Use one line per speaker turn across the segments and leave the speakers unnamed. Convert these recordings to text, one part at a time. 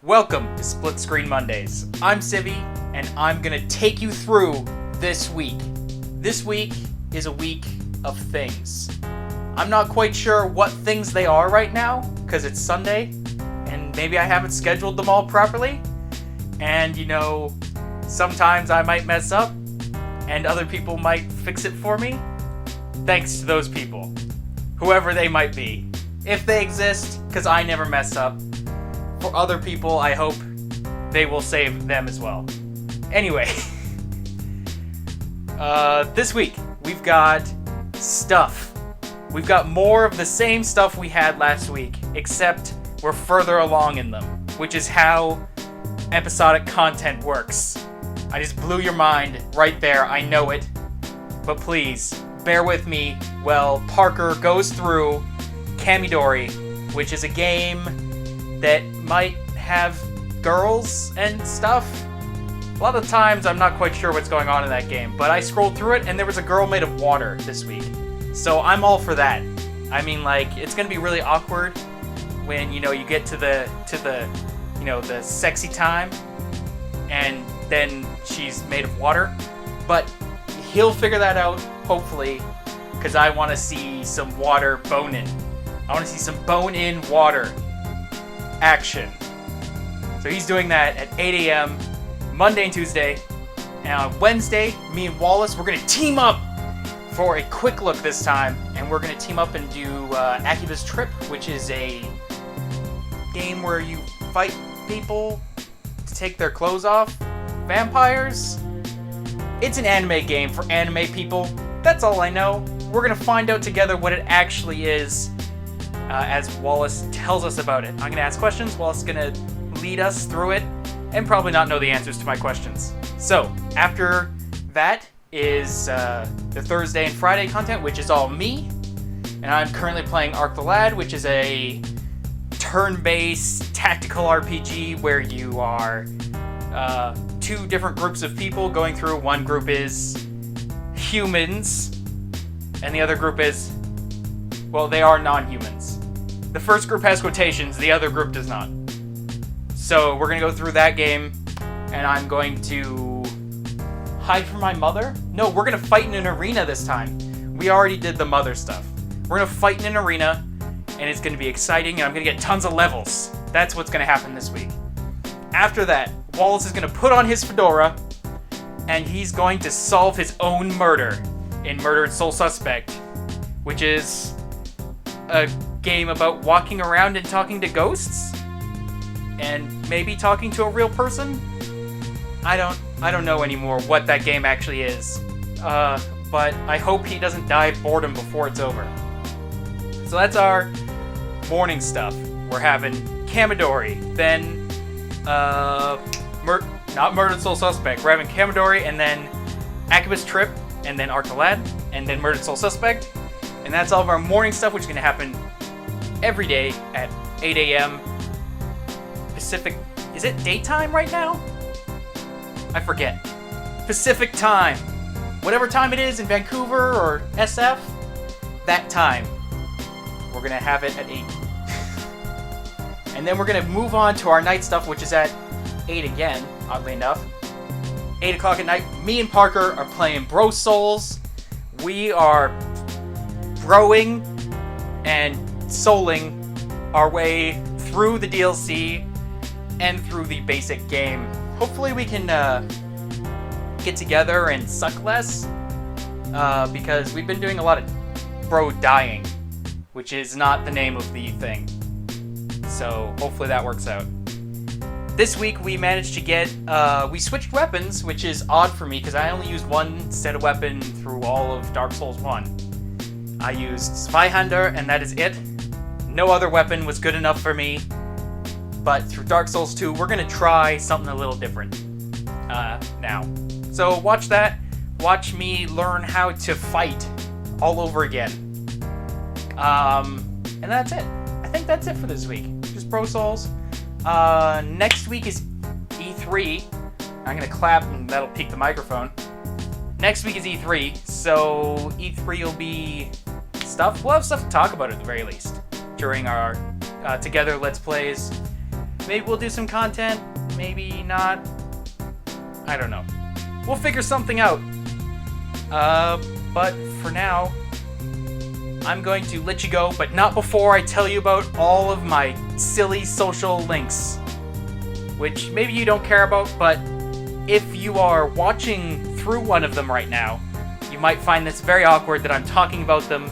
Welcome to SplitScreen Mondays. I'm Civvie, and I'm gonna take you through this week. This week is a week of things. I'm not quite sure what things they are right now, because it's Sunday, and maybe I haven't scheduled them all properly. And, sometimes I might mess up, and other people might fix it for me. Thanks to those people. Whoever they might be. If they exist, because I never mess up. For other people, I hope they will save them as well. Anyway, this week, we've got stuff. We've got more of the same stuff we had last week, except we're further along in them, which is how episodic content works. I just blew your mind right there, I know it. But please, bear with me while Parker goes through Kamidori, which is a game that might have girls and stuff. A lot of times I'm not quite sure what's going on in that game, but I scrolled through it and there was a girl made of water this week. So I'm all for that. I mean, it's gonna be really awkward when, you get to the sexy time and then she's made of water. But he'll figure that out, hopefully, because I want to see some water bone-in. I want to see some bone-in water action. So he's doing that at 8 a.m. Monday and Tuesday. And on Wednesday, me and Wallace, we're going to team up for a quick look this time. And we're going to team up and do Akiba's Trip, which is a game where you fight people to take their clothes off. Vampires. It's an anime game for anime people. That's all I know. We're going to find out together what it actually is. As Wallace tells us about it. I'm going to ask questions, Wallace is going to lead us through it, and probably not know the answers to my questions. So, after that is the Thursday and Friday content, which is all me, and I'm currently playing Arc the Lad, which is a turn-based tactical RPG where you are two different groups of people going through. One group is humans, and the other group is, they are non-humans. The first group has quotations, the other group does not. So we're going to go through that game, and I'm going to hide from my mother? No, we're going to fight in an arena this time. We already did the mother stuff. We're going to fight in an arena, and it's going to be exciting, and I'm going to get tons of levels. That's what's going to happen this week. After that, Wallace is going to put on his fedora, and he's going to solve his own murder in Murdered Sole Suspect, which is a game about walking around and talking to ghosts and maybe talking to a real person. I don't know anymore what that game actually is, but I hope he doesn't die of boredom before it's over. So that's our morning stuff. We're having Kamidori, then not Murdered Soul Suspect. We're having Kamidori, and then Akiba's Trip, and then Arc the Lad, and then Murdered Soul Suspect. And that's all of our morning stuff, which is going to happen every day at 8 a.m. Pacific. Is it daytime right now? I forget. Pacific time. Whatever time it is in Vancouver or SF, that time. We're going to have it at 8. And then we're going to move on to our night stuff, which is at 8 again, oddly enough. 8 o'clock at night, me and Parker are playing Bro Souls. We are growing and souling our way through the DLC and through the basic game. Hopefully we can get together and suck less, because we've been doing a lot of bro dying, which is not the name of the thing. So hopefully that works out. This week we managed to get, we switched weapons, which is odd for me because I only used one set of weapon through all of Dark Souls 1. I used Zweihander, and that is it. No other weapon was good enough for me. But through Dark Souls 2, we're going to try something a little different now. So watch that. Watch me learn how to fight all over again. And that's it. I think that's it for this week. Just Pro Souls. Next week is E3. I'm going to clap, and that'll peak the microphone. Next week is E3, so E3 will be stuff. We'll have stuff to talk about at the very least during our Together Let's Plays. Maybe we'll do some content, maybe not. I don't know. We'll figure something out. But for now, I'm going to let you go, but not before I tell you about all of my silly social links, which maybe you don't care about, but if you are watching through one of them right now, you might find this very awkward that I'm talking about them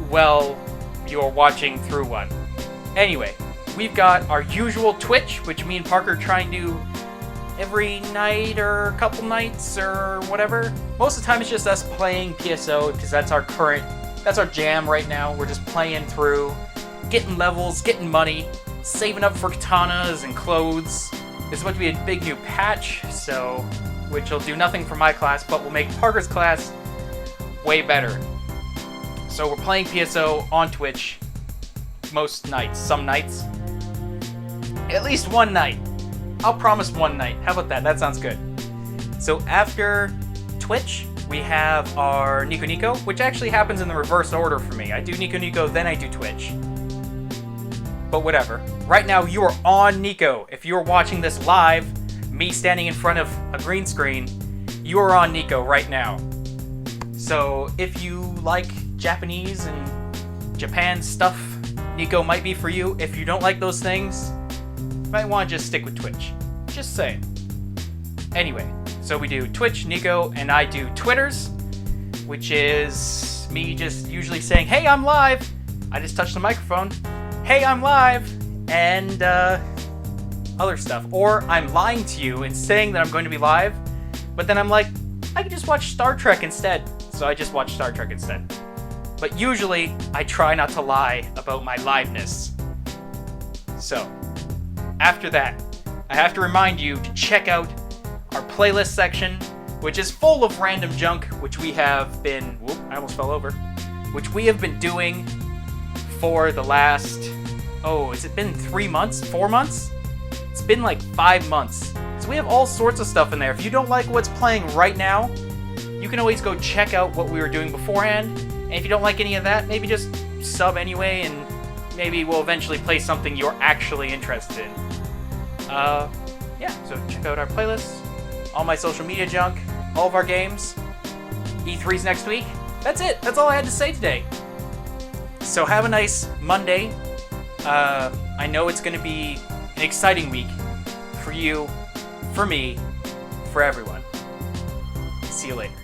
while you're watching through one. Anyway, we've got our usual Twitch, which me and Parker try and do every night or a couple nights or whatever. Most of the time it's just us playing PSO because that's our jam right now. We're just playing through, getting levels, getting money, saving up for katanas and clothes. This is about to be a big new patch, which will do nothing for my class, but will make Parker's class way better. So we're playing PSO on Twitch most nights, some nights. At least one night. I'll promise one night. How about that? That sounds good. So after Twitch, we have our Nico Nico, which actually happens in the reverse order for me. I do Nico Nico, then I do Twitch. But whatever. Right now, you are on Nico. If you are watching this live, me standing in front of a green screen, you are on Nico right now. So if you like Japanese and Japan stuff, Nico might be for you. If you don't like those things, you might want to just stick with Twitch. Just saying. Anyway, so we do Twitch, Nico, and I do Twitters, which is me just usually saying, hey, I'm live. I just touched the microphone. Hey, I'm live. And other stuff. Or I'm lying to you and saying that I'm going to be live, but then I'm like, I can just watch Star Trek instead. So I just watch Star Trek instead. But usually, I try not to lie about my liveness. So, after that, I have to remind you to check out our playlist section, which is full of random junk, which we have been... Whoop, I almost fell over. Which we have been doing for the last... Oh, has it been 3 months? 4 months? It's been like 5 months. So we have all sorts of stuff in there. If you don't like what's playing right now, you can always go check out what we were doing beforehand. And if you don't like any of that, maybe just sub anyway, and maybe we'll eventually play something you're actually interested in. Yeah, so check out our playlists, all my social media junk, all of our games. E3's next week. That's it. That's all I had to say today. So have a nice Monday. I know it's going to be an exciting week for you, for me, for everyone. See you later.